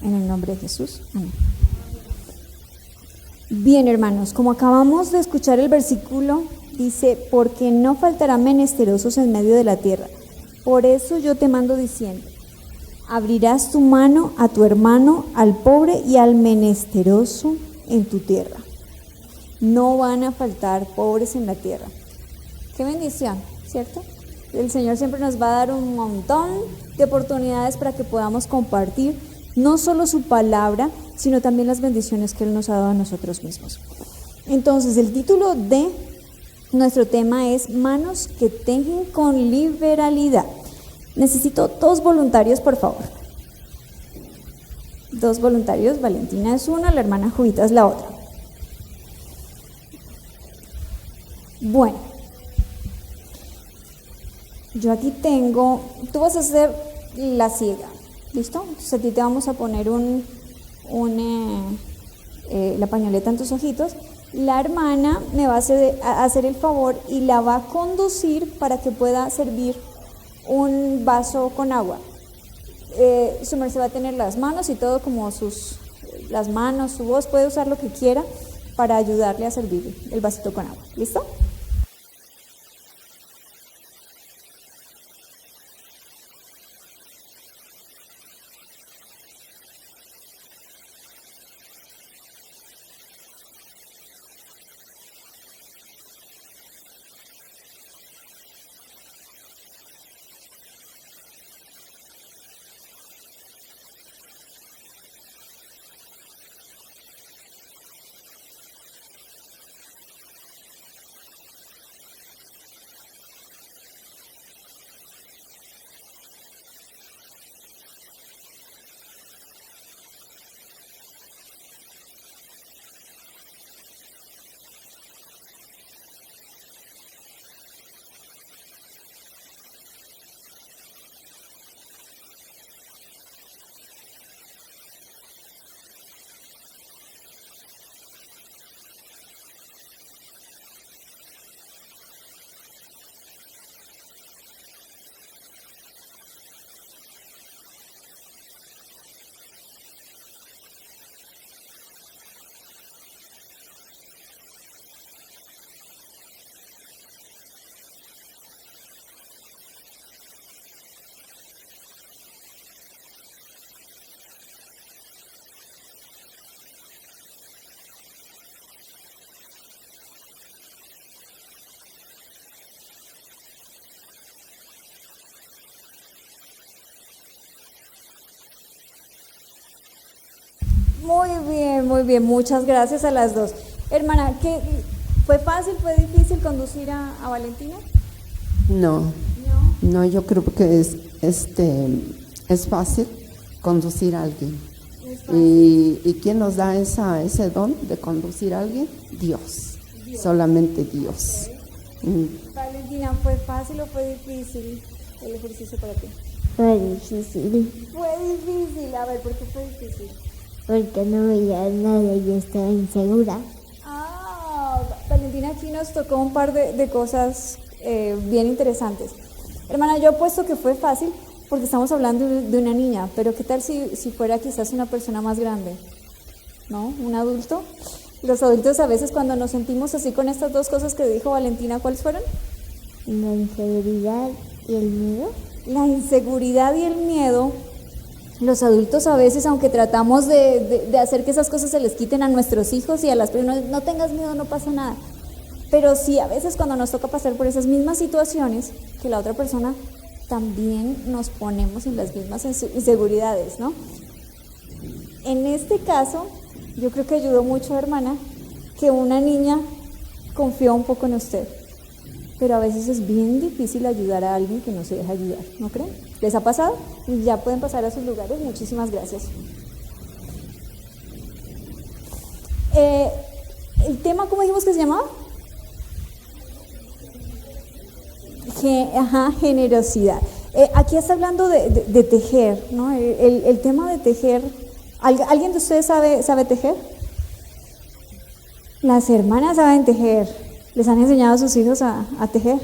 En el nombre de Jesús. Amén. Bien, hermanos, como acabamos de escuchar el versículo, dice, porque no faltarán menesterosos en medio de la tierra. Por eso yo te mando diciendo, abrirás tu mano a tu hermano, al pobre y al menesteroso en tu tierra. No van a faltar pobres en la tierra. Qué bendición, ¿cierto? El Señor siempre nos va a dar un montón de oportunidades para que podamos compartir no solo su palabra, sino también las bendiciones que Él nos ha dado a nosotros mismos. Entonces, el título de nuestro tema es Manos que tejen con liberalidad. Necesito 2 voluntarios, por favor. 2 voluntarios, Valentina es una, la hermana Judita es la otra. Bueno, yo aquí tengo, tú vas a hacer la ciega, ¿listo? Entonces a ti te vamos a poner la pañoleta en tus ojitos. La hermana me va a hacer el favor y la va a conducir para que pueda servir un vaso con agua. Su merced va a tener las manos y todo como las manos, su voz, puede usar lo que quiera para ayudarle a servir el vasito con agua. ¿Listo? Muy bien, muchas gracias a las 2. Hermana, ¿fue fácil, fue difícil conducir a Valentina? No, yo creo que es fácil conducir a alguien. ¿Y quién nos da ese don de conducir a alguien? Dios. Solamente Dios. Valentina, ¿fue fácil o fue difícil el ejercicio para ti? Fue difícil. Fue difícil, a ver, ¿por qué fue difícil? Porque no veía nada y estaba insegura. Valentina, aquí nos tocó un par de cosas bien interesantes. Hermana, yo apuesto que fue fácil porque estamos hablando de una niña, pero ¿qué tal si fuera quizás una persona más grande? ¿No? ¿Un adulto? Los adultos a veces cuando nos sentimos así con estas 2 cosas que dijo Valentina, ¿cuáles fueron? La inseguridad y el miedo. La inseguridad y el miedo. Los adultos a veces, aunque tratamos de hacer que esas cosas se les quiten a nuestros hijos y a las personas, no tengas miedo, no pasa nada. Pero sí, a veces cuando nos toca pasar por esas mismas situaciones, que la otra persona también nos ponemos en las mismas inseguridades, ¿no? En este caso, yo creo que ayudó mucho, hermana, que una niña confió un poco en usted. Pero a veces es bien difícil ayudar a alguien que no se deja ayudar, ¿no creen? ¿Les ha pasado? Ya pueden pasar a sus lugares. Muchísimas gracias. El tema, ¿cómo dijimos que se llamaba? Generosidad. Aquí está hablando de tejer, ¿no? El tema de tejer. ¿Alguien de ustedes sabe tejer? Las hermanas saben tejer. ¿Les han enseñado a sus hijos a tejer?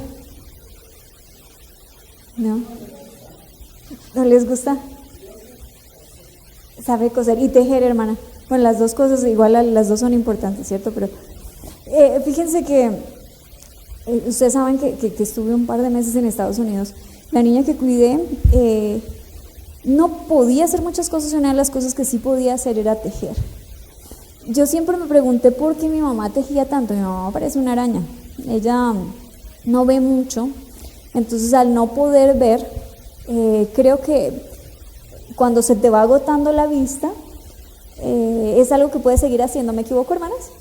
¿No? ¿No les gusta? Sabe coser y tejer, hermana. Bueno, las dos cosas, igual las dos son importantes, ¿cierto? Pero fíjense que ustedes saben que estuve un par de meses en Estados Unidos. La niña que cuidé no podía hacer muchas cosas y una de las cosas que sí podía hacer era tejer. Yo siempre me pregunté por qué mi mamá tejía tanto. Mi mamá parece una araña. Ella no ve mucho, entonces al no poder ver, creo que cuando se te va agotando la vista, es algo que puedes seguir haciendo. ¿Me equivoco, hermanas?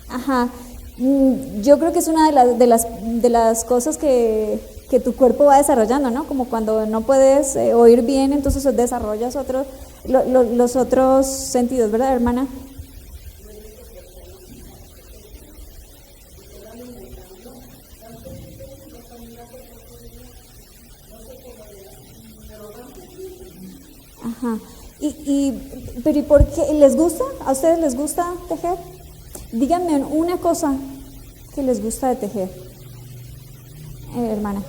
Ajá. Yo creo que es una de las cosas que tu cuerpo va desarrollando, ¿no? Como cuando no puedes oír bien, entonces desarrollas los otros sentidos, ¿verdad, hermana? Ajá. Pero ¿y por qué? ¿Les gusta? ¿A ustedes les gusta tejer? Díganme una cosa que les gusta de tejer, hermana.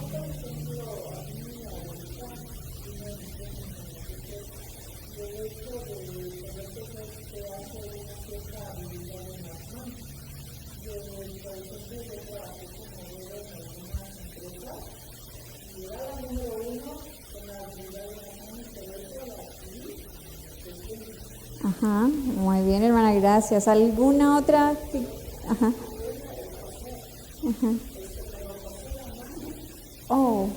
Ajá, muy bien, hermana, gracias. ¿Alguna otra? Ajá. Ajá. Oh.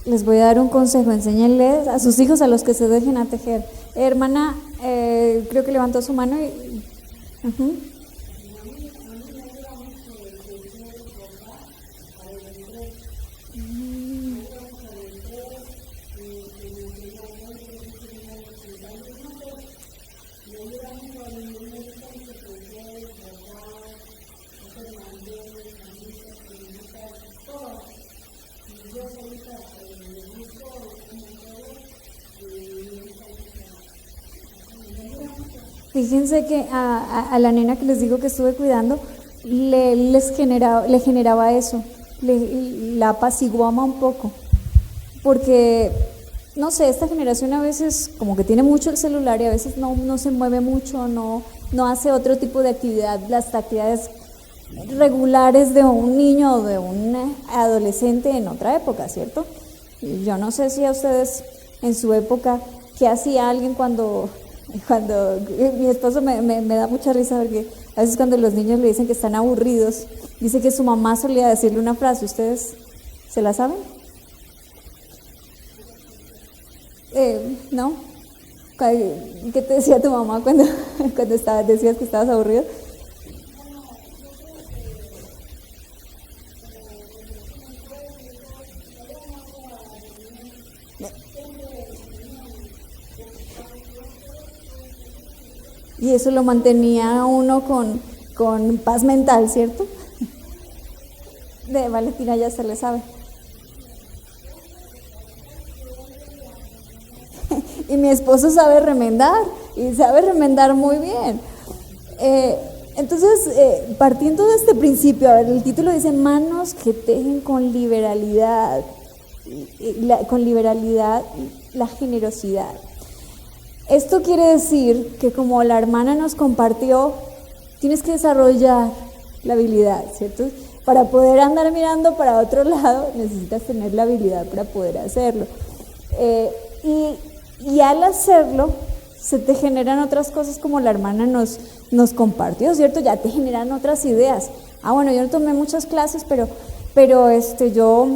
Les voy a dar un consejo, enséñenles a sus hijos a los que se dejen a tejer. Hermana, creo que levantó su mano y... Fíjense que a la nena que les digo que estuve cuidando, le generaba eso, la apaciguaba un poco, porque, no sé, esta generación a veces como que tiene mucho el celular y a veces no se mueve mucho, no hace otro tipo de actividad, las actividades regulares de un niño o de un adolescente en otra época, ¿cierto? Yo no sé si a ustedes en su época, ¿qué hacía alguien cuando mi esposo me da mucha risa porque a veces cuando los niños le dicen que están aburridos, dice que su mamá solía decirle una frase, ¿ustedes se la saben? ¿No? ¿Qué te decía tu mamá cuando decías que estabas aburrido? Y eso lo mantenía uno con paz mental, ¿cierto? De Valentina ya se le sabe. y mi esposo sabe remendar, y sabe remendar muy bien. Entonces, partiendo de este principio, a ver, el título dice manos que tejen con liberalidad, la generosidad. Esto quiere decir que como la hermana nos compartió, tienes que desarrollar la habilidad, ¿cierto? Para poder andar mirando para otro lado, necesitas tener la habilidad para poder hacerlo. Y al hacerlo, se te generan otras cosas como la hermana nos compartió, ¿cierto? Ya te generan otras ideas. Bueno, yo no tomé muchas clases, pero yo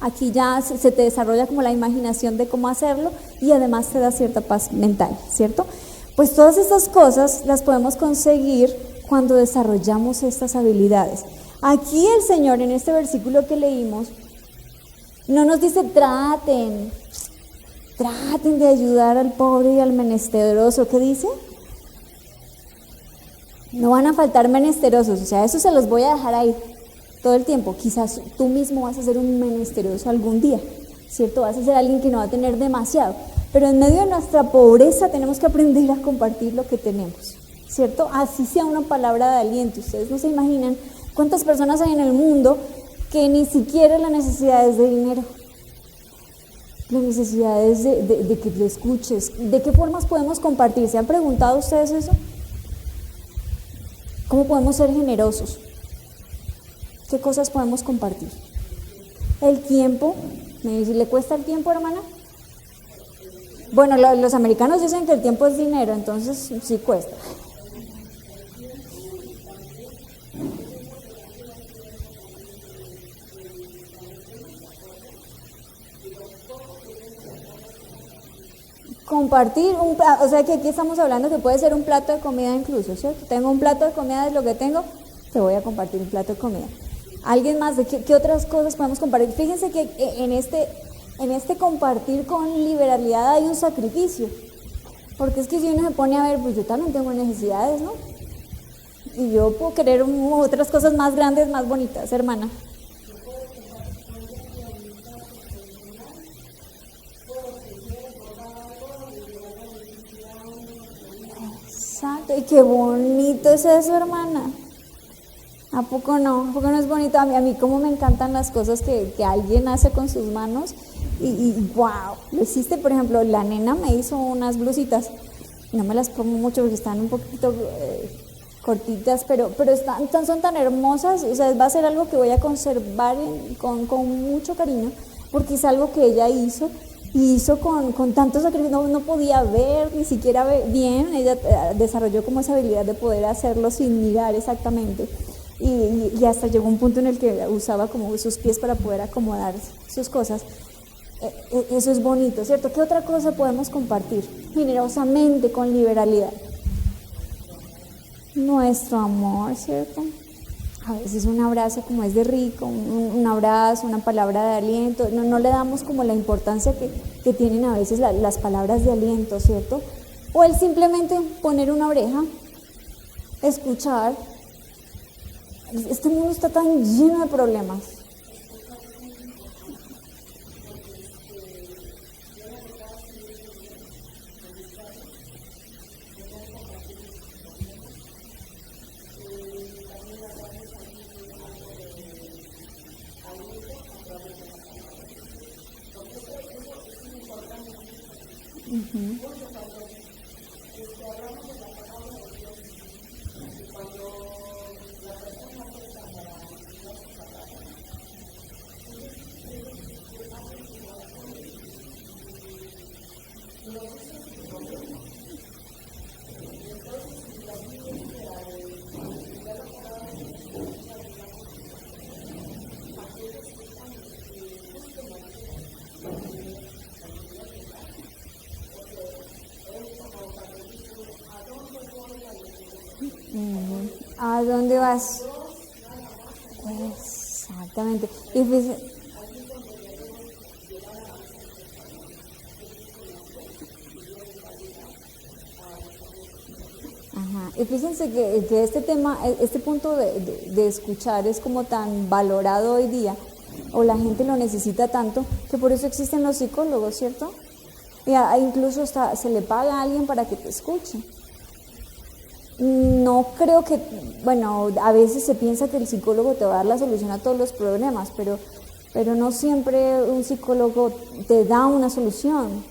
aquí ya se te desarrolla como la imaginación de cómo hacerlo y además te da cierta paz mental, ¿cierto? Pues todas estas cosas las podemos conseguir cuando desarrollamos estas habilidades. Aquí el Señor, en este versículo que leímos, no nos dice traten de ayudar al pobre y al menesteroso. ¿Qué dice? No van a faltar menesterosos, o sea, eso se los voy a dejar ahí todo el tiempo. Quizás tú mismo vas a ser un menesteroso algún día, ¿cierto? Vas a ser alguien que no va a tener demasiado, pero en medio de nuestra pobreza tenemos que aprender a compartir lo que tenemos, ¿cierto? Así sea una palabra de aliento. Ustedes no se imaginan cuántas personas hay en el mundo que ni siquiera la necesidad es de dinero. La necesidad es de que le escuches. ¿De qué formas podemos compartir? ¿Se han preguntado ustedes eso? ¿Cómo podemos ser generosos? ¿Qué cosas podemos compartir? El tiempo. ¿Me dice, le cuesta el tiempo, hermana? Bueno, los americanos dicen que el tiempo es dinero, entonces sí cuesta. Compartir, o sea que aquí estamos hablando que puede ser un plato de comida incluso, ¿cierto? Tengo un plato de comida, de lo que tengo, te voy a compartir un plato de comida. ¿Alguien más? ¿De qué otras cosas podemos compartir? Fíjense que en este compartir con liberalidad hay un sacrificio, porque es que si uno se pone a ver, pues yo también tengo necesidades, ¿no? Y yo puedo querer otras cosas más grandes, más bonitas, hermana. Exacto, y qué bonito es eso, hermana. ¿A poco no? ¿A poco no es bonito? A mí como me encantan las cosas que alguien hace con sus manos y wow, lo hiciste. Por ejemplo, la nena me hizo unas blusitas, no me las pongo mucho porque están un poquito cortitas, pero son tan hermosas. O sea, va a ser algo que voy a conservar con mucho cariño, porque es algo que ella hizo. Y hizo con tanto sacrificio, no podía ver, ni siquiera bien. Ella desarrolló como esa habilidad de poder hacerlo sin mirar exactamente. Y hasta llegó un punto en el que usaba como sus pies para poder acomodar sus cosas. Eso es bonito, ¿cierto? ¿Qué otra cosa podemos compartir? Generosamente, con liberalidad. Nuestro amor, ¿cierto? A veces un abrazo como es de rico, un abrazo, una palabra de aliento, no le damos como la importancia que tienen a veces las palabras de aliento, ¿cierto? O el simplemente poner una oreja, escuchar. Este mundo está tan lleno de problemas. ¿A dónde vas? Exactamente. Y fíjense que este tema, este punto de escuchar es como tan valorado hoy día, o la gente lo necesita tanto, que por eso existen los psicólogos, ¿cierto? Incluso se le paga a alguien para que te escuche. No creo que, bueno, a veces se piensa que el psicólogo te va a dar la solución a todos los problemas, pero no siempre un psicólogo te da una solución,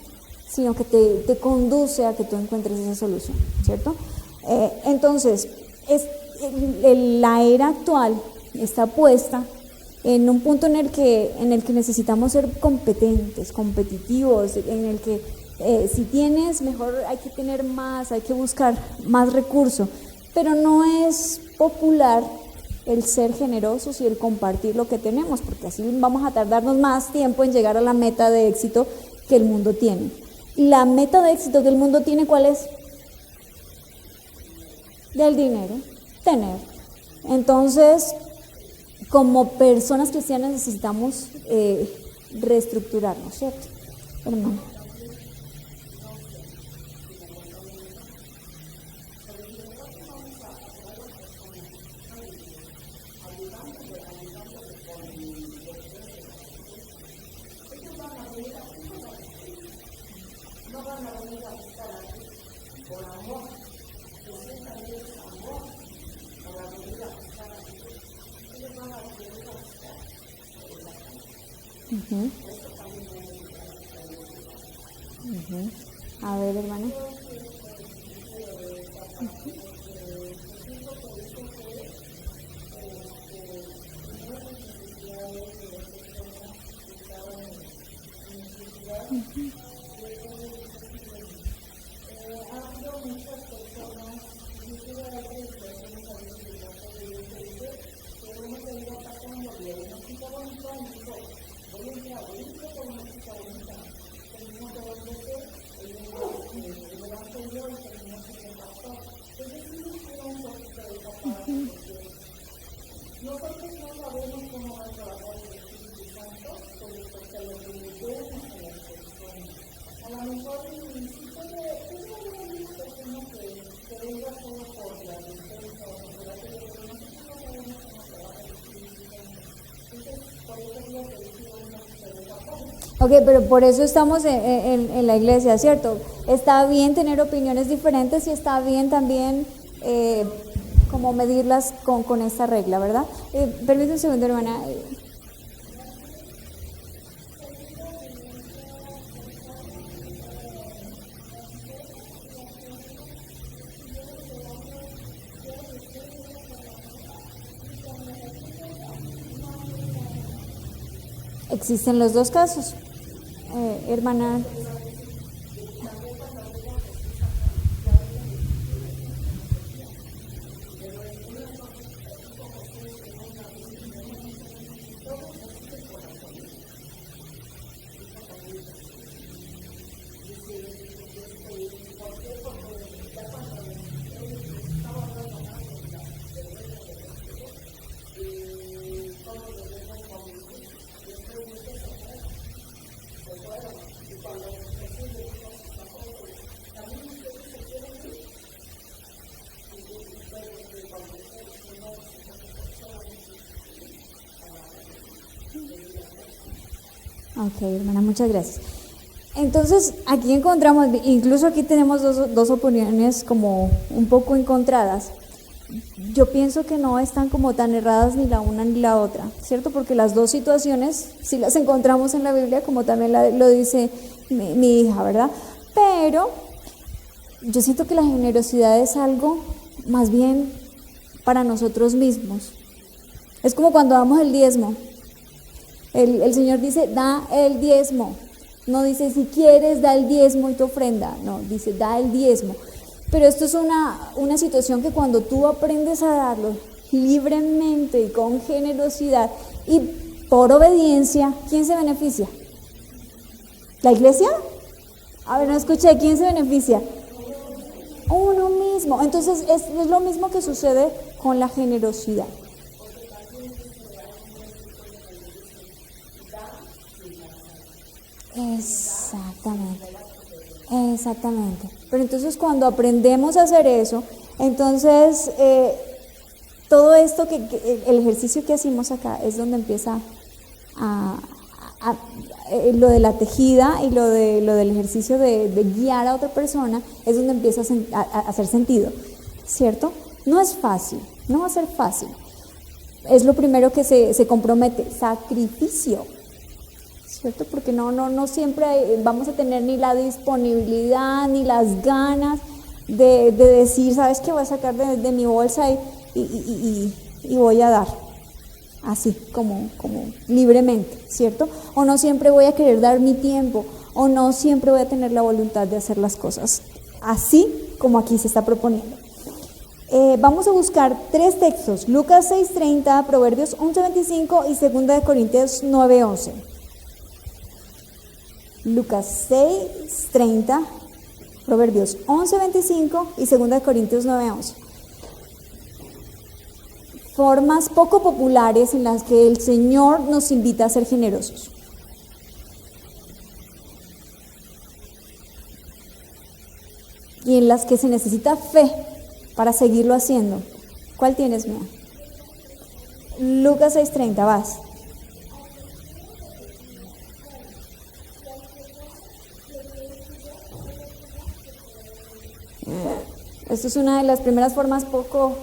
sino que te conduce a que tú encuentres esa solución, ¿cierto? Entonces, la era actual está puesta en un punto en el que necesitamos ser competentes, competitivos, en el que si tienes, mejor hay que tener más, hay que buscar más recursos, pero no es popular el ser generosos y el compartir lo que tenemos, porque así vamos a tardarnos más tiempo en llegar a la meta de éxito que el mundo tiene. La meta de éxito que el mundo tiene, ¿cuál es? Del dinero, tener. Entonces, como personas cristianas necesitamos reestructurarnos, ¿cierto, hermano? A ver, hermana. Ok, pero por eso estamos en la iglesia, ¿cierto? Está bien tener opiniones diferentes y está bien también como medirlas con esta regla, ¿verdad? Permítame un segundo, hermana. Existen los dos casos, hermana. Ok, hermana, muchas gracias. Entonces, aquí encontramos, incluso aquí tenemos dos opiniones como un poco encontradas. Yo pienso que no están como tan erradas ni la una ni la otra, ¿cierto? Porque las dos situaciones sí las encontramos en la Biblia, como también lo dice mi hija, ¿verdad? Pero yo siento que la generosidad es algo más bien para nosotros mismos. Es como cuando damos el diezmo. El Señor dice, da el diezmo. No dice, si quieres, da el diezmo y tu ofrenda. No, dice, da el diezmo. Pero esto es una situación que cuando tú aprendes a darlo libremente y con generosidad y por obediencia, ¿quién se beneficia? ¿La iglesia? A ver, no escuché, ¿quién se beneficia? Uno mismo. Entonces es lo mismo que sucede con la generosidad. Exactamente. Pero entonces cuando aprendemos a hacer eso, entonces todo esto el ejercicio que hacemos acá es donde empieza lo de la tejida y lo del ejercicio de guiar a otra persona es donde empieza a hacer sentido, ¿cierto? No es fácil, no va a ser fácil. Es lo primero que se compromete, sacrificio, ¿cierto? Porque no siempre vamos a tener ni la disponibilidad ni las ganas de decir, ¿sabes qué? Voy a sacar de mi bolsa y voy a dar, así como libremente, ¿cierto? O no siempre voy a querer dar mi tiempo, o no siempre voy a tener la voluntad de hacer las cosas así como aquí se está proponiendo. Vamos a buscar 3 textos, Lucas 6:30, Proverbios 11:25 y 2 Corintios 9:11. Lucas 6:30, Proverbios 11:25 y 2 Corintios 9:11. Formas poco populares en las que el Señor nos invita a ser generosos. Y en las que se necesita fe para seguirlo haciendo. ¿Cuál tienes, Mía? Lucas 6:30, vas. Esto es una de las primeras formas poco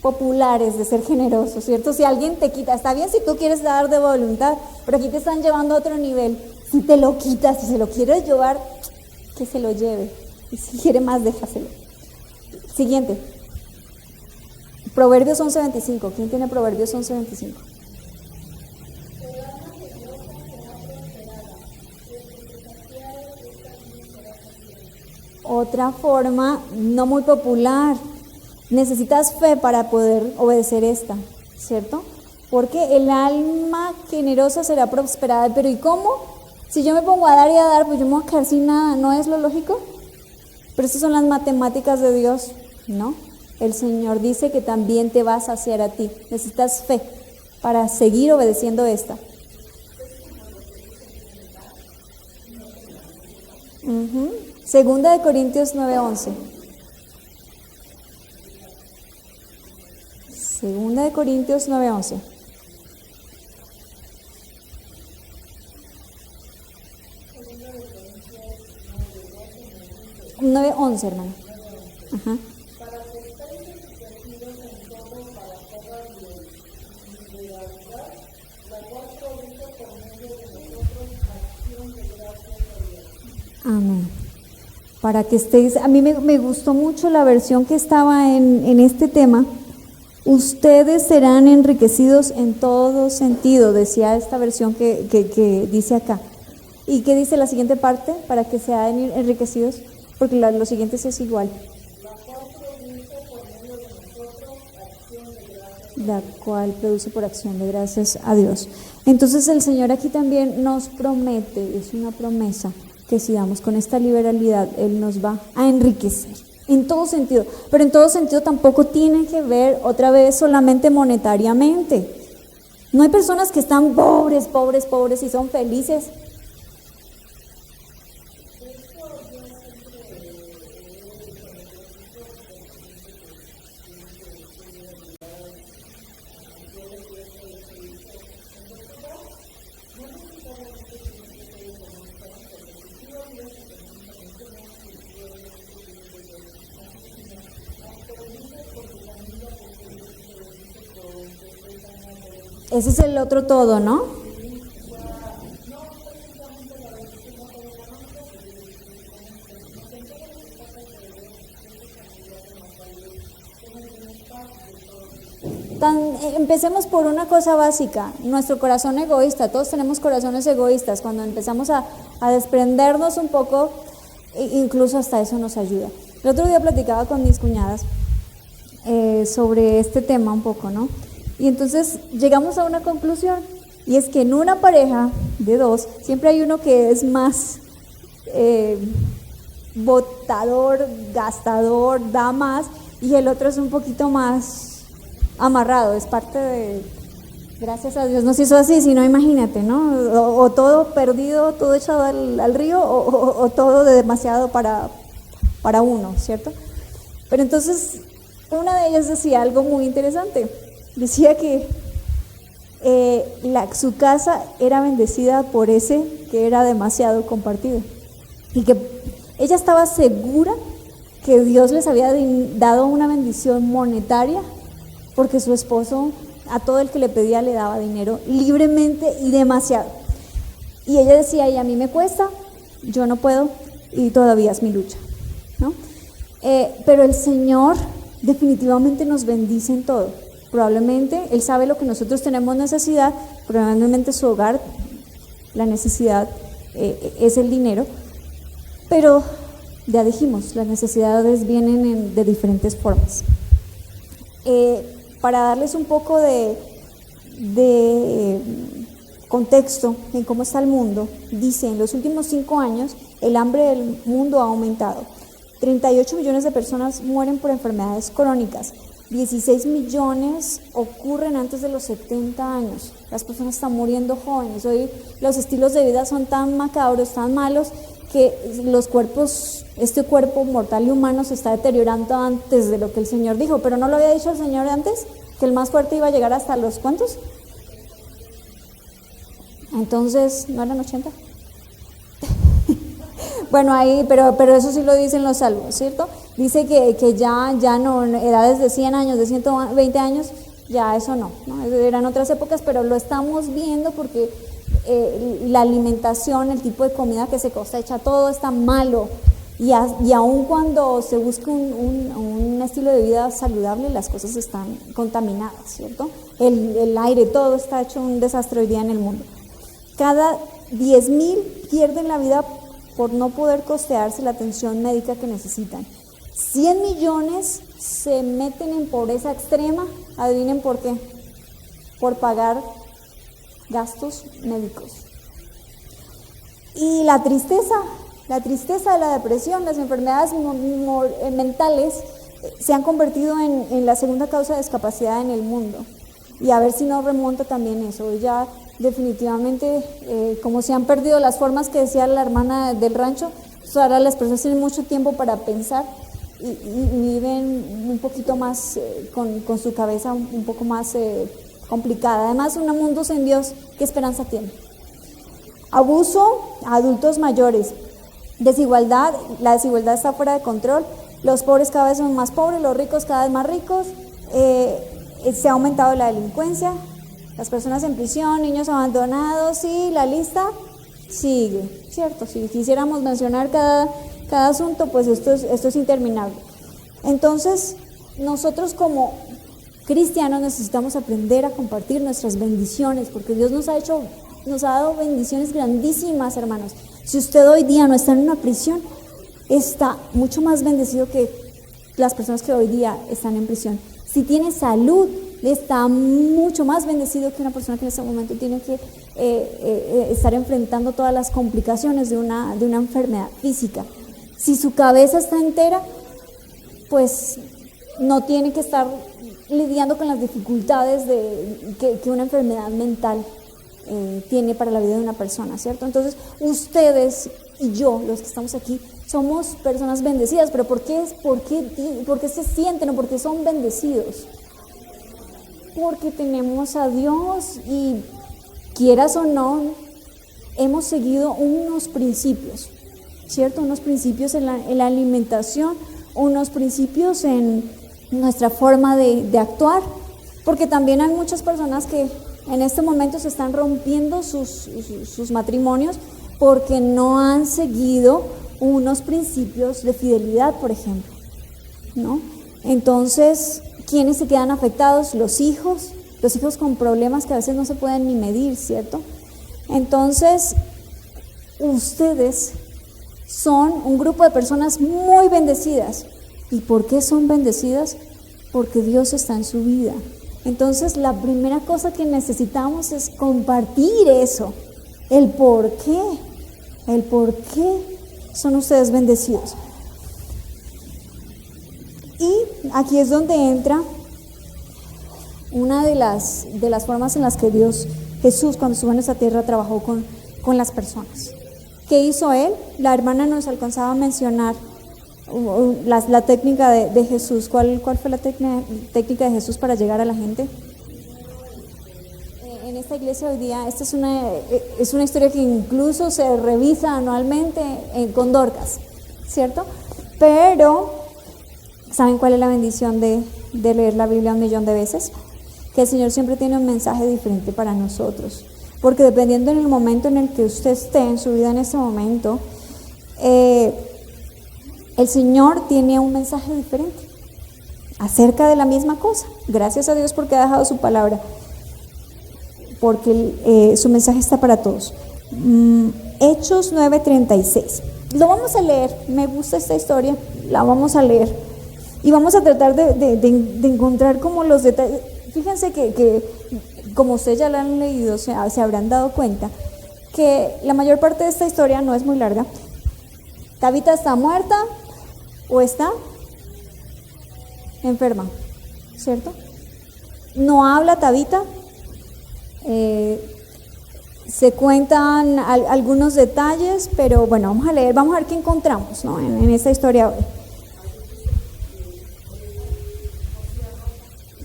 populares de ser generoso, ¿cierto? Si alguien te quita, está bien si tú quieres dar de voluntad, pero aquí te están llevando a otro nivel. Si te lo quitas, si se lo quieres llevar, que se lo lleve. Y si quiere más, déjaselo. Siguiente. Proverbios 11:25. ¿Quién tiene Proverbios 11:25? Otra forma no muy popular. Necesitas fe para poder obedecer esta, ¿cierto? Porque el alma generosa será prosperada. Pero ¿y cómo? Si yo me pongo a dar y a dar, pues yo me voy a quedar sin nada. ¿No es lo lógico? Pero esas son las matemáticas de Dios, ¿no? El Señor dice que también te va a saciar a ti. Necesitas fe para seguir obedeciendo esta. Segunda de Corintios 9:11. Segunda de Corintios 9:11. 9:11, hermano. Ajá. Amén. Para que estéis, a mí me gustó mucho la versión que estaba en este tema. Ustedes serán enriquecidos en todo sentido, decía esta versión que dice acá. ¿Y qué dice la siguiente parte? Para que sean enriquecidos, porque lo siguiente es igual. La cual produce por acción de gracias a Dios. Entonces el Señor aquí también nos promete, es una promesa, que si damos con esta liberalidad, Él nos va a enriquecer, en todo sentido, pero en todo sentido tampoco tiene que ver otra vez solamente monetariamente. No hay personas que están pobres y son felices. Ese es el otro todo, ¿no? Empecemos por una cosa básica, nuestro corazón egoísta. Todos tenemos corazones egoístas. Cuando empezamos a desprendernos un poco, incluso hasta eso nos ayuda. El otro día platicaba con mis cuñadas sobre este tema un poco, ¿no? Y entonces llegamos a una conclusión, y es que en una pareja de 2 siempre hay uno que es más botador, gastador, da más, y el otro es un poquito más amarrado, es parte de, gracias a Dios nos hizo así, si no imagínate, ¿no? O todo perdido, todo echado al río, o todo de demasiado para uno, ¿cierto? Pero entonces una de ellas decía algo muy interesante. Decía que su casa era bendecida por ese que era demasiado compartido. Y que ella estaba segura que Dios les había dado una bendición monetaria porque su esposo a todo el que le pedía le daba dinero libremente y demasiado. Y ella decía, y a mí me cuesta, yo no puedo y todavía es mi lucha, ¿no? Pero el Señor definitivamente nos bendice en todo. Probablemente Él sabe lo que nosotros tenemos necesidad, probablemente su hogar, la necesidad es el dinero, pero ya dijimos, las necesidades vienen de diferentes formas. Para darles un poco de contexto en cómo está el mundo, dice, en los últimos 5 años el hambre del mundo ha aumentado. 38 millones de personas mueren por enfermedades crónicas. 16 millones ocurren antes de los 70 años. Las personas están muriendo jóvenes. Hoy los estilos de vida son tan macabros, tan malos, que los cuerpos, este cuerpo mortal y humano se está deteriorando antes de lo que el Señor dijo. Pero ¿no lo había dicho el Señor antes? Que el más fuerte iba a llegar hasta los ¿cuántos? Entonces, ¿no eran 80? Bueno, ahí, pero eso sí lo dicen los salmos, ¿cierto? Dice que ya no, edades de 100 años, de 120 años, ya eso no, eran otras épocas, pero lo estamos viendo porque la alimentación, el tipo de comida que se cosecha, todo está malo. Y aun cuando se busca un estilo de vida saludable, las cosas están contaminadas, ¿cierto? El aire, todo está hecho un desastre hoy día en el mundo. Cada 10,000 pierden la vida por no poder costearse la atención médica que necesitan. 100 millones se meten en pobreza extrema, adivinen por qué, por pagar gastos médicos. Y la tristeza de la depresión, las enfermedades mentales se han convertido en la segunda causa de discapacidad en el mundo. Y a ver si no remonta también eso. Ya definitivamente, como se han perdido las formas que decía la hermana del rancho, pues ahora las personas tienen mucho tiempo para pensar y viven un poquito más con su cabeza un poco más complicada. Además, un mundo sin Dios, ¿qué esperanza tiene? Abuso a adultos mayores, desigualdad, la desigualdad está fuera de control, los pobres cada vez son más pobres, los ricos cada vez más ricos, se ha aumentado la delincuencia, las personas en prisión, niños abandonados, y la lista sigue, ¿cierto? Si quisiéramos mencionar cada asunto, pues esto es interminable. Entonces, nosotros como cristianos necesitamos aprender a compartir nuestras bendiciones, porque Dios nos ha dado bendiciones grandísimas, hermanos. Si usted hoy día no está en una prisión, está mucho más bendecido que las personas que hoy día están en prisión. Si tiene salud, está mucho más bendecido que una persona que en este momento tiene que estar enfrentando todas las complicaciones de una enfermedad física. Si su cabeza está entera, pues no tiene que estar lidiando con las dificultades que una enfermedad mental tiene para la vida de una persona, ¿cierto? Entonces, ustedes y yo, los que estamos aquí, somos personas bendecidas, pero ¿por qué se sienten o por qué son bendecidos? Porque tenemos a Dios y, quieras o no, hemos seguido unos principios, ¿cierto? Unos principios en la alimentación, unos principios en nuestra forma de actuar, porque también hay muchas personas que en este momento se están rompiendo sus matrimonios porque no han seguido unos principios de fidelidad, por ejemplo, ¿no? Entonces, ¿quiénes se quedan afectados? Los hijos con problemas que a veces no se pueden ni medir, ¿cierto? Entonces, ustedes son un grupo de personas muy bendecidas. ¿Y por qué son bendecidas? Porque Dios está en su vida. Entonces, la primera cosa que necesitamos es compartir eso, el por qué son ustedes bendecidos. Y aquí es donde entra una de las formas en las que Jesús, cuando estuvo en esta tierra, trabajó con las personas. ¿Qué hizo Él? La hermana nos alcanzaba a mencionar la técnica de Jesús. ¿Cuál fue la técnica de Jesús para llegar a la gente? En esta iglesia hoy día, esta es una historia que incluso se revisa anualmente con Dorcas, ¿cierto? Pero, ¿saben cuál es la bendición de leer la Biblia 1.000.000 de veces? Que el Señor siempre tiene un mensaje diferente para nosotros. Porque dependiendo en el momento en el que usted esté en su vida en ese momento, el Señor tiene un mensaje diferente acerca de la misma cosa. Gracias a Dios porque ha dejado su palabra, porque su mensaje está para todos. Hechos 9:36. Lo vamos a leer, me gusta esta historia, la vamos a leer y vamos a tratar de encontrar como los detalles. Fíjense que como ustedes ya la han leído, se habrán dado cuenta que la mayor parte de esta historia no es muy larga. Tabita está muerta o está enferma, ¿cierto? No habla Tabita. Se cuentan algunos detalles, pero bueno, vamos a leer, vamos a ver qué encontramos, ¿no? en esta historia hoy.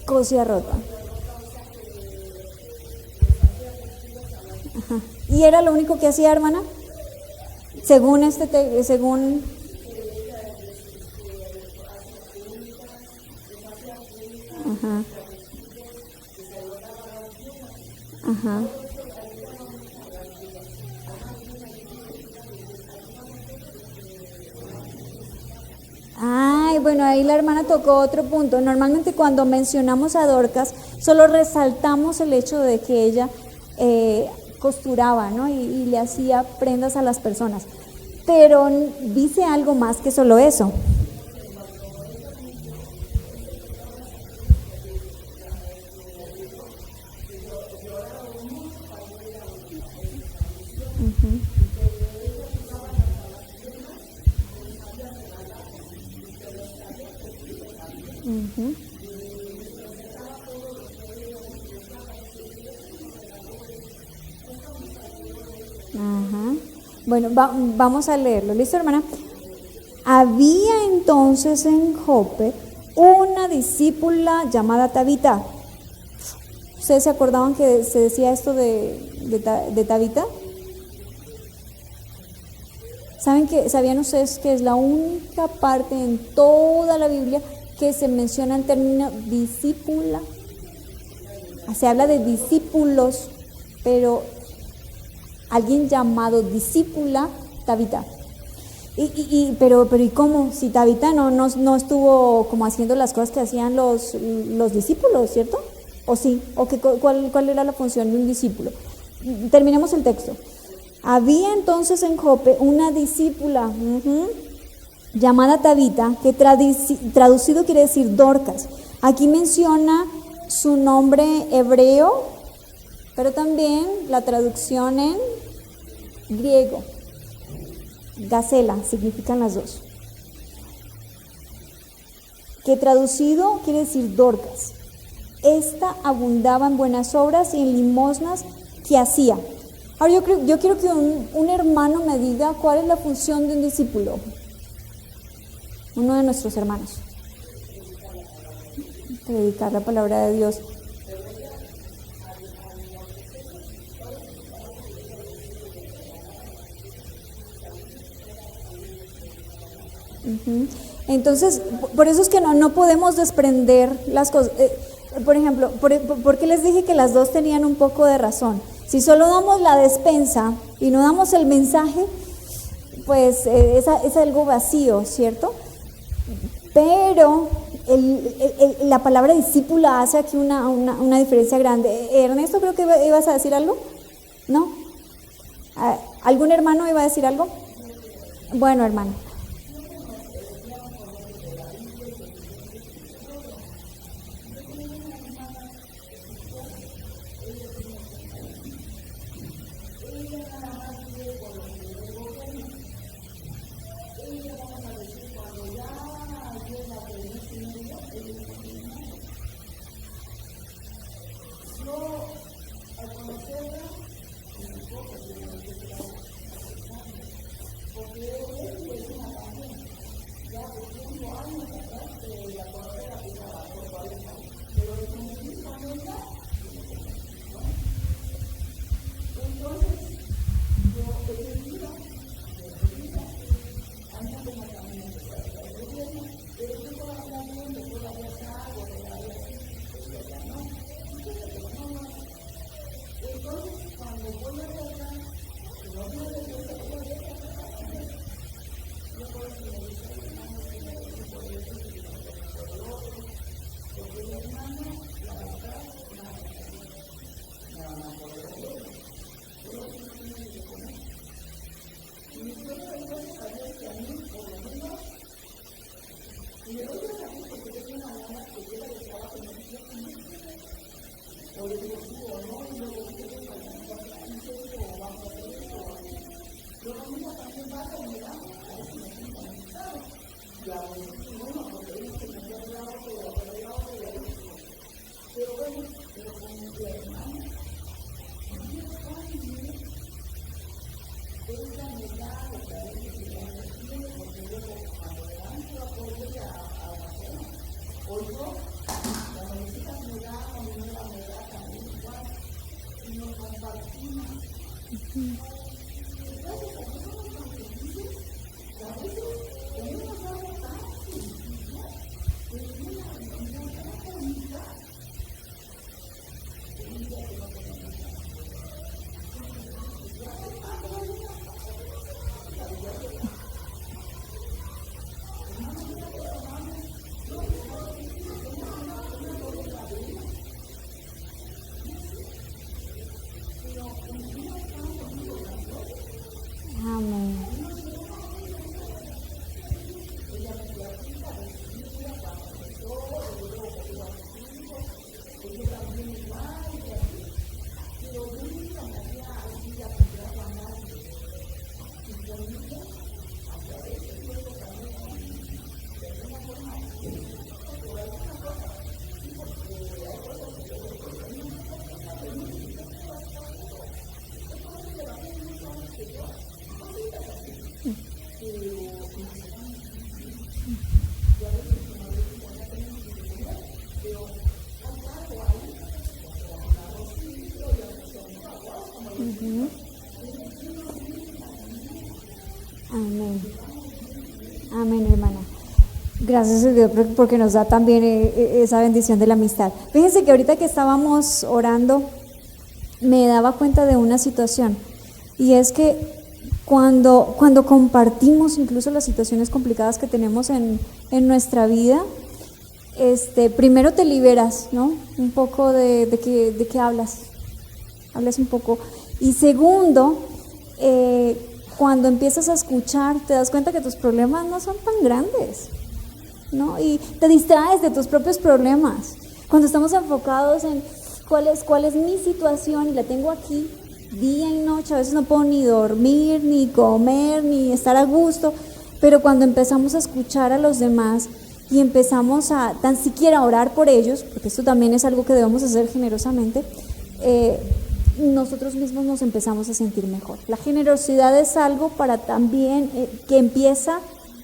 Cosía rota. Ajá. ¿Y era lo único que hacía, hermana? Según según ajá. Ajá. Ay, bueno, ahí la hermana tocó otro punto. Normalmente cuando mencionamos a Dorcas, solo resaltamos el hecho de que ella costuraba, ¿no? Y le hacía prendas a las personas. Pero dice algo más que solo eso. Ajá. Bueno, vamos a leerlo. ¿Listo, hermana? Había entonces en Jope una discípula llamada Tabita. ¿Ustedes se acordaban que se decía esto de Tabita? ¿Sabían ustedes que es la única parte en toda la Biblia que se menciona el término discípula? Se habla de discípulos, pero alguien llamado discípula Tabita. Pero ¿y cómo? Si Tabita no estuvo como haciendo las cosas que hacían los discípulos, ¿cierto? ¿O sí? ¿O cuál era la función de un discípulo? Terminemos el texto. Había entonces en Jope una discípula llamada Tabita, que traducido quiere decir Dorcas. Aquí menciona su nombre hebreo, pero también la traducción en griego. Gacela, significan las dos. Que traducido quiere decir Dorcas. Esta abundaba en buenas obras y en limosnas que hacía. Ahora yo quiero que un hermano me diga cuál es la función de un discípulo. Uno de nuestros hermanos. Predicar la palabra de Dios. Entonces, por eso es que no podemos desprender las cosas. Por ejemplo, ¿por qué les dije que las dos tenían un poco de razón? Si solo damos la despensa y no damos el mensaje, pues es algo vacío, ¿cierto? Pero la palabra discípula hace aquí una diferencia grande. Ernesto, creo que ibas a decir algo, ¿no? ¿Algún hermano iba a decir algo? Bueno, hermano. Amén. Amén. Amén, hermana. Gracias a Dios porque nos da también esa bendición de la amistad. Fíjense que ahorita que estábamos orando, me daba cuenta de una situación, y es que cuando compartimos incluso las situaciones complicadas que tenemos en nuestra vida, primero te liberas, ¿no? Un poco de que hablas un poco, y segundo, cuando empiezas a escuchar, te das cuenta que tus problemas no son tan grandes, ¿no? Y te distraes de tus propios problemas. Cuando estamos enfocados en cuál es mi situación y la tengo aquí día y noche, a veces no puedo ni dormir, ni comer, ni estar a gusto, pero cuando empezamos a escuchar a los demás y empezamos a tan siquiera orar por ellos, porque esto también es algo que debemos hacer generosamente, nosotros mismos nos empezamos a sentir mejor. La generosidad es algo para también que empieza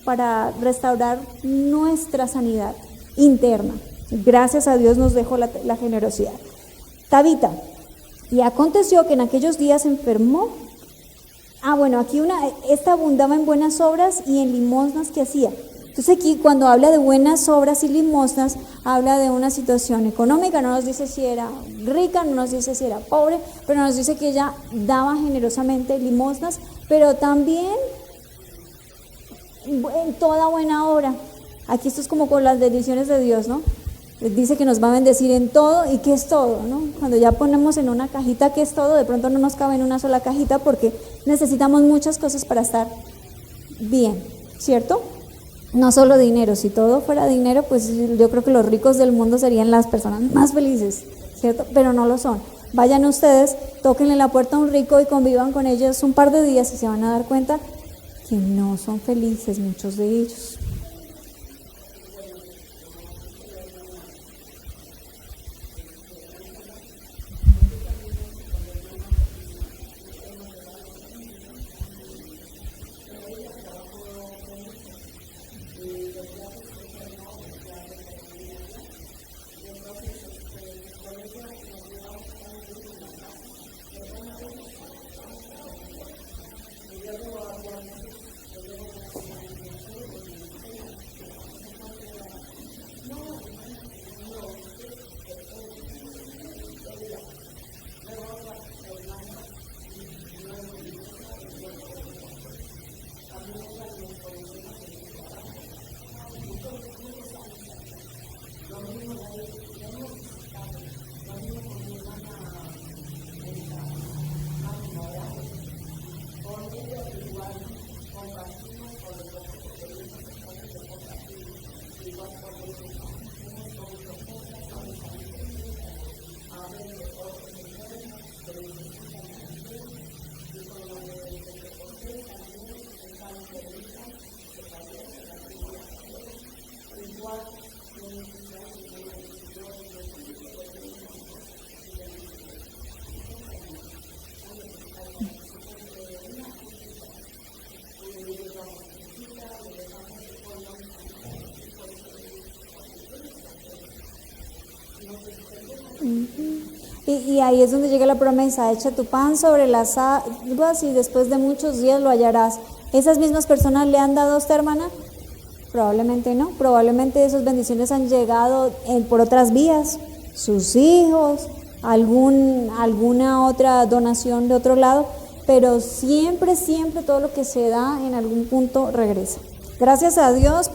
para restaurar nuestra sanidad interna. Gracias a Dios nos dejó la generosidad. Tabita, y aconteció que en aquellos días se enfermó. Aquí esta abundaba en buenas obras y en limosnas que hacía. Entonces aquí cuando habla de buenas obras y limosnas, habla de una situación económica, no nos dice si era rica, no nos dice si era pobre, pero nos dice que ella daba generosamente limosnas, pero también en toda buena obra. Aquí esto es como con las bendiciones de Dios, ¿no? Dice que nos va a bendecir en todo. ¿Y qué es todo, no? Cuando ya ponemos en una cajita qué es todo, de pronto no nos cabe en una sola cajita porque necesitamos muchas cosas para estar bien, ¿cierto? No solo dinero. Si todo fuera dinero, pues yo creo que los ricos del mundo serían las personas más felices, ¿cierto? Pero no lo son. Vayan ustedes, tóquenle la puerta a un rico y convivan con ellos un par de días y se van a dar cuenta que no son felices muchos de ellos. Y ahí es donde llega la promesa, echa tu pan sobre las aguas y después de muchos días lo hallarás. ¿Esas mismas personas le han dado a esta hermana? Probablemente no, probablemente esas bendiciones han llegado por otras vías, sus hijos, alguna otra donación de otro lado, pero siempre todo lo que se da en algún punto regresa. Gracias a Dios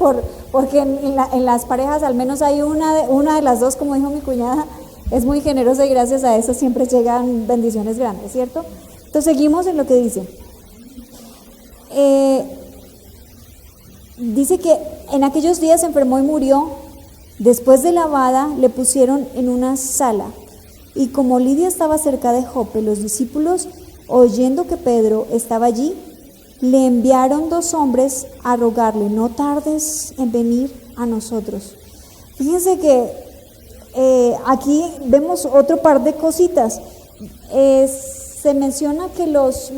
porque en las parejas al menos hay una de las dos, como dijo mi cuñada, es muy generosa y gracias a eso siempre llegan bendiciones grandes, ¿cierto? Entonces seguimos en lo que dice. Dice que en aquellos días se enfermó y murió. Después de lavada le pusieron en una sala. Y como Lidia estaba cerca de Jope, los discípulos, oyendo que Pedro estaba allí, le enviaron 2 hombres a rogarle, no tardes en venir a nosotros. Fíjense que aquí vemos otro par de cositas. Se menciona que los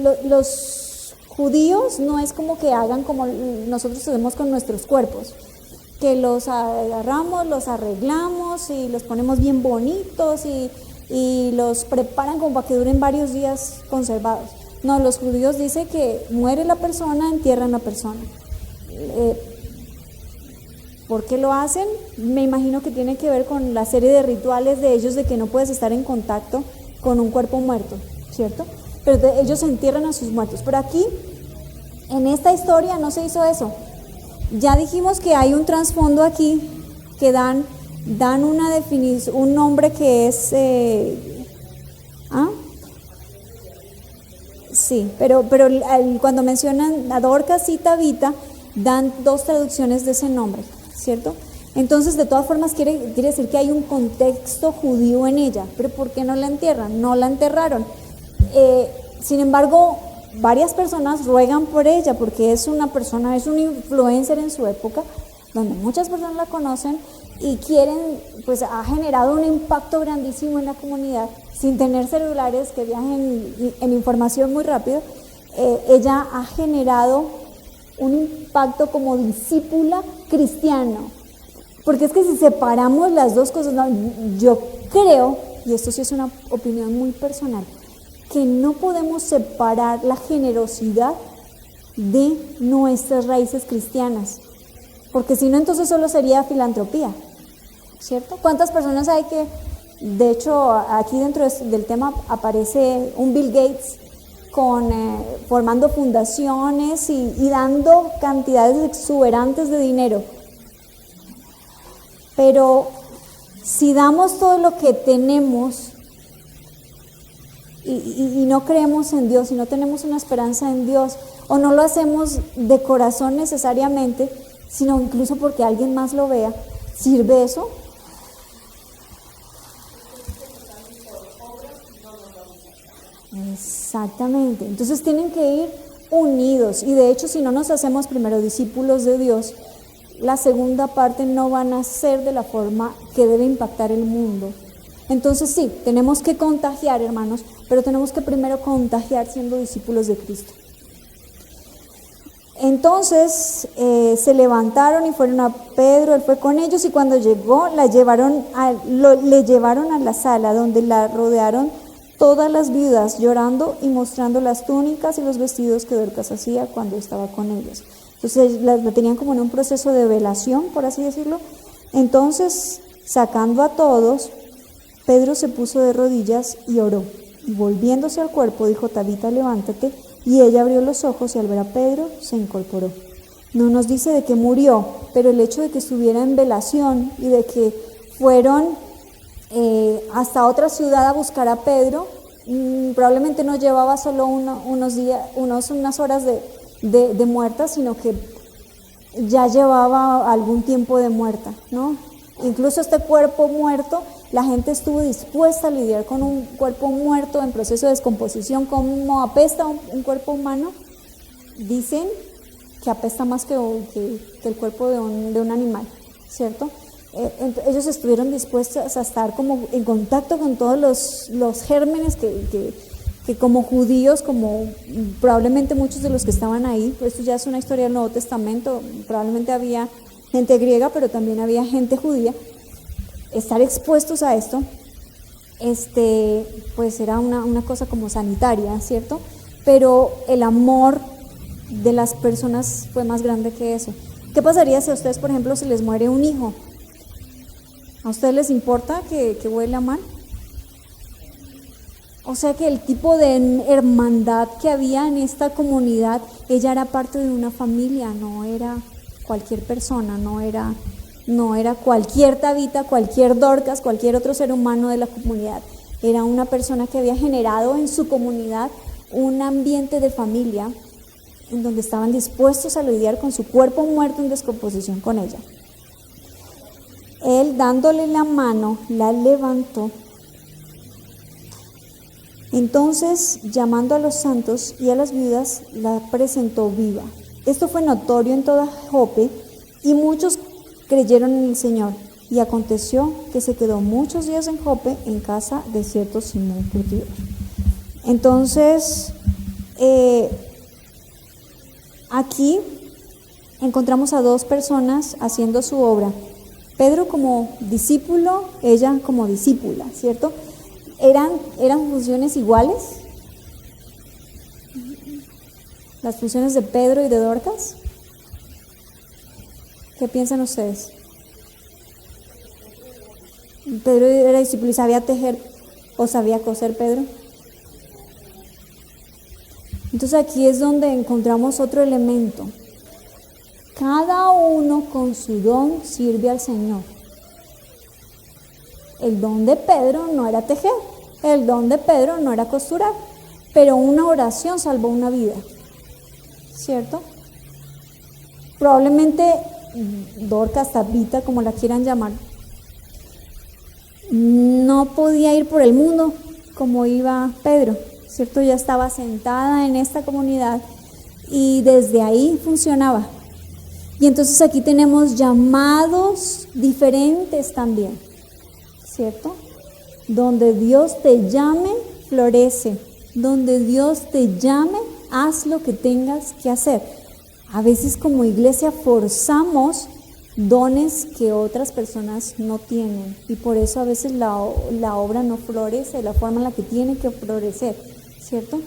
judíos no es como que hagan como nosotros hacemos con nuestros cuerpos, que los agarramos, los arreglamos y los ponemos bien bonitos y los preparan como para que duren varios días conservados. No, los judíos dicen que muere la persona, entierran la persona. ¿Por qué lo hacen? Me imagino que tiene que ver con la serie de rituales de ellos de que no puedes estar en contacto con un cuerpo muerto, ¿cierto? Pero ellos entierran a sus muertos. Pero aquí, en esta historia no se hizo eso. Ya dijimos que hay un trasfondo aquí que dan una definición, un nombre que es... Sí, pero cuando mencionan a Dorcas y Tabita, dan 2 traducciones de ese nombre, ¿cierto? Entonces, de todas formas, quiere decir que hay un contexto judío en ella. ¿Pero por qué no la entierran? No la enterraron. Sin embargo, varias personas ruegan por ella porque es una persona, es un influencer en su época, donde muchas personas la conocen y quieren, pues ha generado un impacto grandísimo en la comunidad, sin tener celulares que viajen en información muy rápido. Ella ha generado un impacto como discípula cristiano, porque es que si separamos las dos cosas, no, yo creo, y esto sí es una opinión muy personal, que no podemos separar la generosidad de nuestras raíces cristianas, porque si no, entonces solo sería filantropía, ¿cierto? ¿Cuántas personas hay que, de hecho, aquí dentro del tema aparece un Bill Gates formando fundaciones y dando cantidades exuberantes de dinero? Pero si damos todo lo que tenemos y no creemos en Dios, y no tenemos una esperanza en Dios, o no lo hacemos de corazón necesariamente, sino incluso porque alguien más lo vea, ¿sirve eso? Exactamente. Entonces tienen que ir unidos, y de hecho si no nos hacemos primero discípulos de Dios, la segunda parte no van a ser de la forma que debe impactar el mundo. Entonces sí, tenemos que contagiar, hermanos, pero tenemos que primero contagiar siendo discípulos de Cristo. Entonces se levantaron y fueron a Pedro, él fue con ellos, y cuando llegó le llevaron a la sala donde la rodearon todas las viudas, llorando y mostrando las túnicas y los vestidos que Dorcas hacía cuando estaba con ellas. Entonces la tenían como en un proceso de velación, por así decirlo. Entonces, sacando a todos, Pedro se puso de rodillas y oró. Y volviéndose al cuerpo, dijo: Tabita, levántate. Y ella abrió los ojos y al ver a Pedro se incorporó. No nos dice de que murió, pero el hecho de que estuviera en velación y de que fueron hasta otra ciudad a buscar a Pedro, probablemente no llevaba solo unas horas de muerta, sino que ya llevaba algún tiempo de muerta, ¿no? Incluso este cuerpo muerto, la gente estuvo dispuesta a lidiar con un cuerpo muerto en proceso de descomposición. ¿Cómo apesta un cuerpo humano? Dicen que apesta más que el cuerpo de un animal, ¿cierto? Ellos estuvieron dispuestos a estar como en contacto con todos los gérmenes que como judíos, como probablemente muchos de los que estaban ahí, pues esto ya es una historia del Nuevo Testamento, probablemente había gente griega, pero también había gente judía, estar expuestos a esto. pues era una cosa como sanitaria, ¿cierto? Pero el amor de las personas fue más grande que eso. ¿Qué pasaría si a ustedes, por ejemplo, se les muere un hijo? ¿A ustedes les importa que huela mal? O sea que el tipo de hermandad que había en esta comunidad, ella era parte de una familia, no era cualquier persona, no era cualquier Tabita, cualquier Dorcas, cualquier otro ser humano de la comunidad. Era una persona que había generado en su comunidad un ambiente de familia en donde estaban dispuestos a lidiar con su cuerpo muerto en descomposición con ella. Él, dándole la mano, la levantó. Entonces, llamando a los santos y a las viudas, la presentó viva. Esto fue notorio en toda Jope y muchos creyeron en el Señor. Y aconteció que se quedó muchos días en Jope, en casa de cierto Simón Curtidor. Entonces, aquí encontramos a dos personas haciendo su obra. Pedro como discípulo, ella como discípula, ¿cierto? ¿Eran funciones iguales? ¿Las funciones de Pedro y de Dorcas? ¿Qué piensan ustedes? ¿Pedro era discípulo y sabía tejer o sabía coser Pedro? Entonces aquí es donde encontramos otro elemento. Cada uno con su don sirve al Señor. El don de Pedro no era tejer, el don de Pedro no era costurar, pero una oración salvó una vida, ¿cierto? Probablemente Dorcas, Tabita, como la quieran llamar, no podía ir por el mundo como iba Pedro, ¿cierto? Ya estaba sentada en esta comunidad y desde ahí funcionaba. Y entonces aquí tenemos llamados diferentes también, ¿cierto? Donde Dios te llame, florece. Donde Dios te llame, haz lo que tengas que hacer. A veces como iglesia forzamos dones que otras personas no tienen y por eso a veces la obra no florece de la forma en la que tiene que florecer, ¿cierto?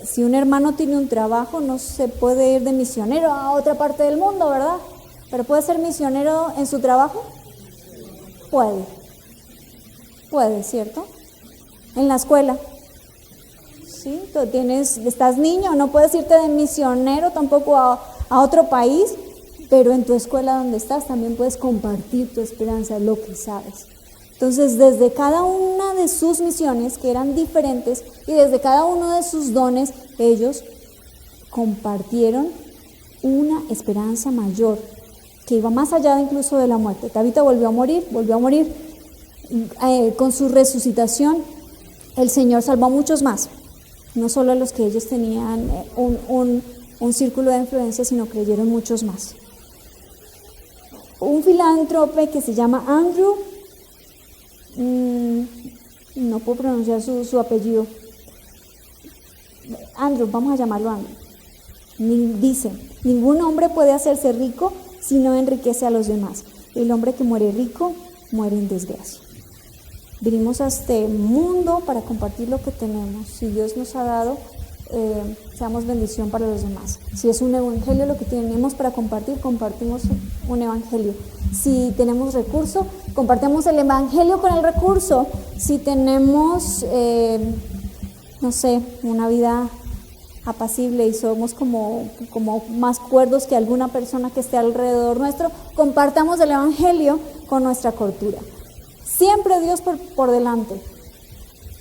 Si un hermano tiene un trabajo, no se puede ir de misionero a otra parte del mundo, ¿verdad? Pero ¿puede ser misionero en su trabajo? Puede, ¿cierto? En la escuela, ¿sí? Tú estás niño, no puedes irte de misionero tampoco a otro país, pero en tu escuela donde estás también puedes compartir tu esperanza, lo que sabes. Entonces, desde cada una de sus misiones, que eran diferentes, y desde cada uno de sus dones, ellos compartieron una esperanza mayor, que iba más allá incluso de la muerte. Tabita volvió a morir. Con su resucitación, el Señor salvó a muchos más, no solo a los que ellos tenían un círculo de influencia, sino creyeron muchos más. Un filántrope que se llama Andrew, no puedo pronunciar su apellido, Andrew, vamos a llamarlo Andrew, dice: ningún hombre puede hacerse rico si no enriquece a los demás. El hombre que muere rico muere en desgracia. Vinimos a este mundo para compartir lo que tenemos. Si Dios nos ha dado, seamos bendición para los demás. Si es un evangelio lo que tenemos para compartir, compartimos un evangelio. Si tenemos recurso, compartimos el evangelio con el recurso. Si tenemos, una vida apacible y somos como más cuerdos que alguna persona que esté alrededor nuestro, compartamos el evangelio con nuestra cordura. Siempre Dios por delante.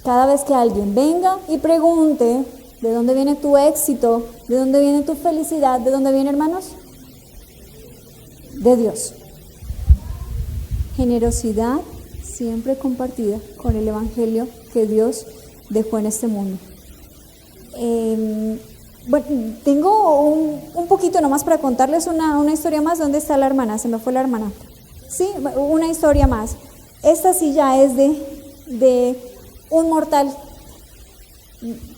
Cada vez que alguien venga y pregunte: ¿de dónde viene tu éxito? ¿De dónde viene tu felicidad? ¿De dónde viene, hermanos? De Dios. Generosidad siempre compartida con el evangelio que Dios dejó en este mundo. Tengo un poquito nomás para contarles una historia más. ¿Dónde está la hermana? Se me fue la hermana. Sí, una historia más. Esta sí ya es de un mortal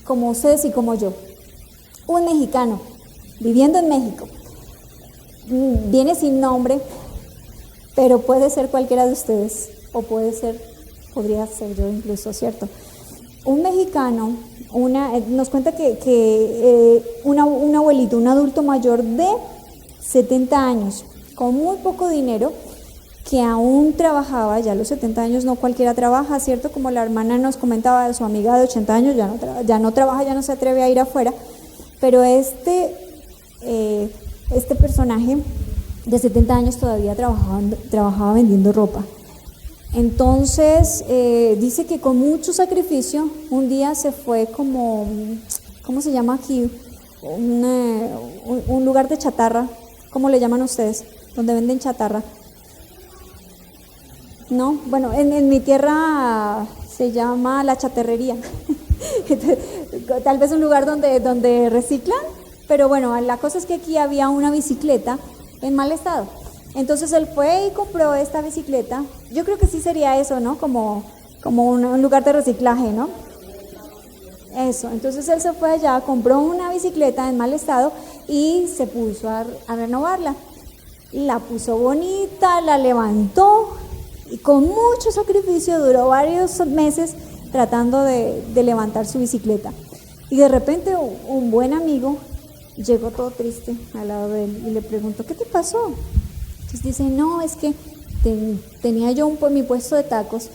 como ustedes y como yo, un mexicano viviendo en México. Viene sin nombre, pero puede ser cualquiera de ustedes o puede ser podría ser yo incluso, ¿cierto? Un mexicano, nos cuenta que un abuelito, un adulto mayor de 70 años, con muy poco dinero, que aún trabajaba, ya a los 70 años no cualquiera trabaja, ¿cierto? Como la hermana nos comentaba de su amiga de 80 años, ya no trabaja, ya no se atreve a ir afuera, pero este personaje de 70 años todavía trabajaba vendiendo ropa. Entonces, dice que con mucho sacrificio, un día se fue como, ¿cómo se llama aquí? Un lugar de chatarra, ¿cómo le llaman ustedes? Donde venden chatarra. No, bueno, en mi tierra se llama la chatarrería. Tal vez un lugar donde reciclan, pero bueno, la cosa es que aquí había una bicicleta en mal estado. Entonces él fue y compró esta bicicleta. Yo creo que sí sería eso, ¿no? Como un lugar de reciclaje, ¿no? Eso, entonces él se fue allá, compró una bicicleta en mal estado y se puso a renovarla. La puso bonita, la levantó y con mucho sacrificio duró varios meses tratando de levantar su bicicleta. Y de repente un buen amigo llegó todo triste al lado de él y le preguntó, ¿qué te pasó? Entonces dice, no, es que tenía yo mi puesto de tacos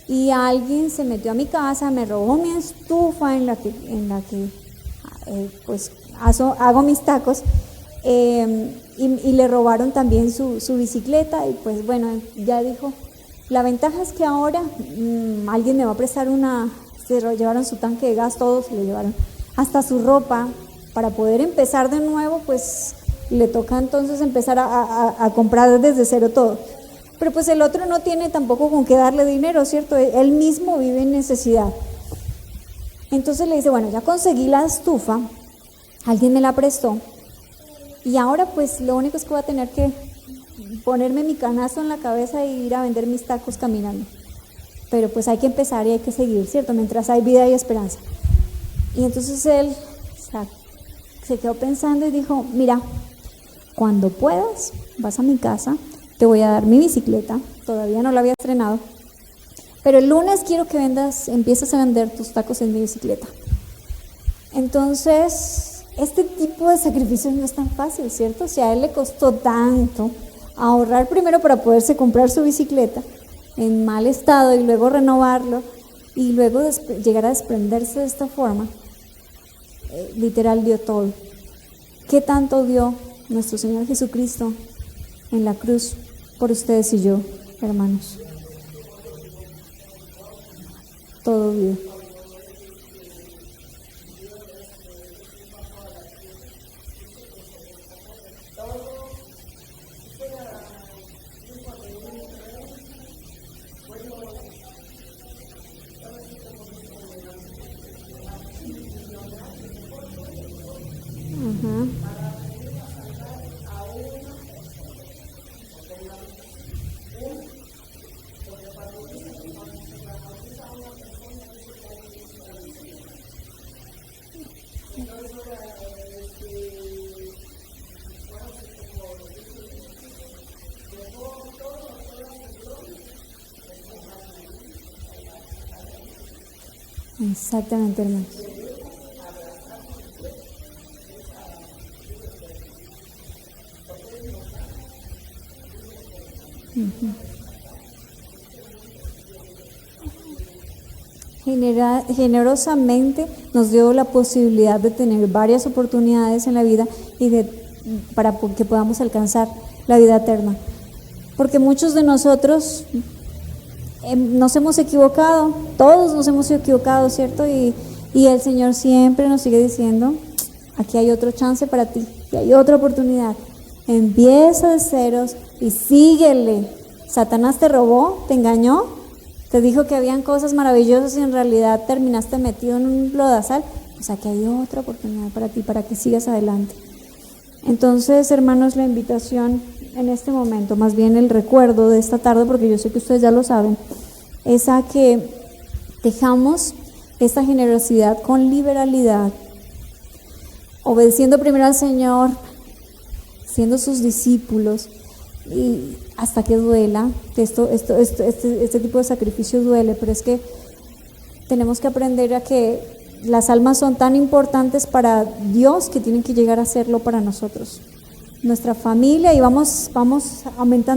y alguien se metió a mi casa, me robó mi estufa en la que pues hago mis tacos y le robaron también su bicicleta y pues bueno, ya dijo, la ventaja es que ahora alguien me va a prestar se llevaron su tanque de gas, todos se lo llevaron, hasta su ropa, para poder empezar de nuevo, pues le toca entonces empezar a comprar desde cero todo. Pero pues el otro no tiene tampoco con qué darle dinero, ¿cierto? Él mismo vive en necesidad. Entonces le dice, bueno, ya conseguí la estufa, alguien me la prestó, y ahora pues lo único es que voy a tener que ponerme mi canasto en la cabeza e ir a vender mis tacos caminando. Pero pues hay que empezar y hay que seguir, ¿cierto? Mientras hay vida y esperanza. Y entonces él se quedó pensando y dijo, mira, cuando puedas, vas a mi casa, te voy a dar mi bicicleta, todavía no la había estrenado, pero el lunes quiero que empieces a vender tus tacos en mi bicicleta. Entonces, este tipo de sacrificios no es tan fácil, ¿cierto? Si a él le costó tanto ahorrar primero para poderse comprar su bicicleta en mal estado y luego renovarlo y luego llegar a desprenderse de esta forma, literal dio todo. ¿Qué tanto dio nuestro Señor Jesucristo en la cruz por ustedes y yo, hermanos? Todo dio. Exactamente, hermanos. Generosamente nos dio la posibilidad de tener varias oportunidades en la vida y para que podamos alcanzar la vida eterna. Porque muchos de nosotros nos hemos equivocado, todos nos hemos equivocado, ¿cierto? Y el Señor siempre nos sigue diciendo, aquí hay otro chance para ti, aquí hay otra oportunidad. Empieza de ceros y síguele. Satanás te robó, te engañó, te dijo que habían cosas maravillosas y en realidad terminaste metido en un lodazal. O sea que hay otra oportunidad para ti, para que sigas adelante. Entonces, hermanos, la invitación en este momento, más bien el recuerdo de esta tarde, porque yo sé que ustedes ya lo saben, es a que dejamos esta generosidad con liberalidad, obedeciendo primero al Señor, siendo sus discípulos, y hasta que duela. Este tipo de sacrificio duele, pero es que tenemos que aprender a que las almas son tan importantes para Dios que tienen que llegar a serlo para nosotros, nuestra familia, y vamos aumentando